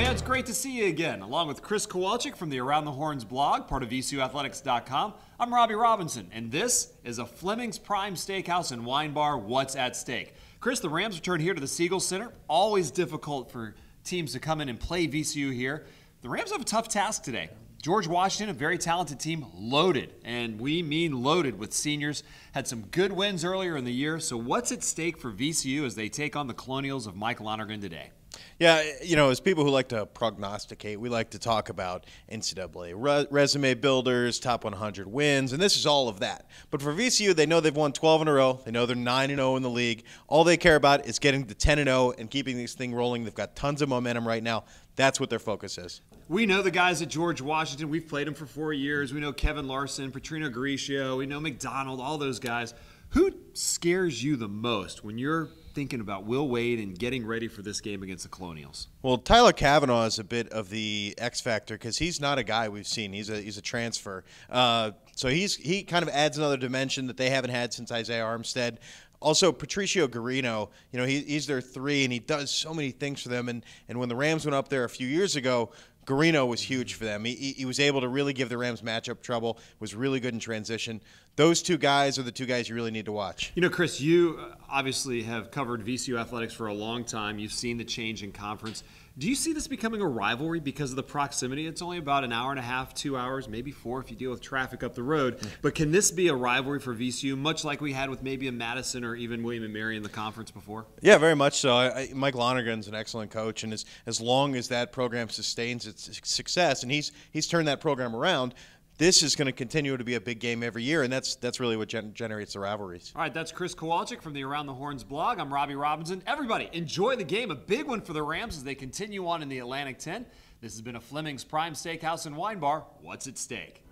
Yeah, it's great to see you again. Along with Chris Kowalczyk from the Around the Horns blog, part of VCUathletics.com, I'm Robbie Robinson, and this is a Flemings Prime Steakhouse and Wine Bar, What's at Stake. Chris, the Rams return here to the Siegel Center. Always difficult for teams to come in and play VCU here. The Rams have a tough task today. George Washington, a very talented team, loaded, and we mean loaded with seniors. Had some good wins earlier in the year, so what's at stake for VCU as they take on the Colonials of Mike Lonergan today? Yeah, you know, as people who like to prognosticate, we like to talk about NCAA resume builders, top 100 wins, and this is all of that. But for VCU, they know they've won 12 in a row. They know they're 9-0 in the league. All they care about is getting to 10-0 and keeping this thing rolling. They've got tons of momentum right now. That's what their focus is. We know the guys at George Washington. We've played them for 4 years. We know Kevin Larson, Petrino Grigio. We know McDonald, all those guys. Who scares you the most when you're thinking about Will Wade and getting ready for this game against the Colonials? Well, Tyler Kavanaugh is a bit of the X factor because he's not a guy we've seen. He's a transfer. So he kind of adds another dimension that they haven't had since Isaiah Armstead. Also, Patricio Garino, you know, he's their 3, and he does so many things for them. And when the Rams went up there a few years ago, Garino was huge for them. He was able to really give the Rams matchup trouble, was really good in transition. Those two guys are the two guys you really need to watch. You know, Chris, you obviously have covered VCU athletics for a long time. You've seen the change in conference. Do you see this becoming a rivalry because of the proximity? It's only about an hour and a half, 2 hours, maybe 4 if you deal with traffic up the road. But can this be a rivalry for VCU, much like we had with maybe a Madison or even William & Mary in the conference before? Yeah, very much so. Mike Lonergan's an excellent coach, and as long as that program sustains its success, and he's turned that program around, this is going to continue to be a big game every year, and that's really what generates the rivalries. All right, that's Chris Kowalczyk from the Around the Horns blog. I'm Robbie Robinson. Everybody, enjoy the game. A big one for the Rams as they continue on in the Atlantic 10. This has been a Flemings Prime Steakhouse and Wine Bar. What's at stake?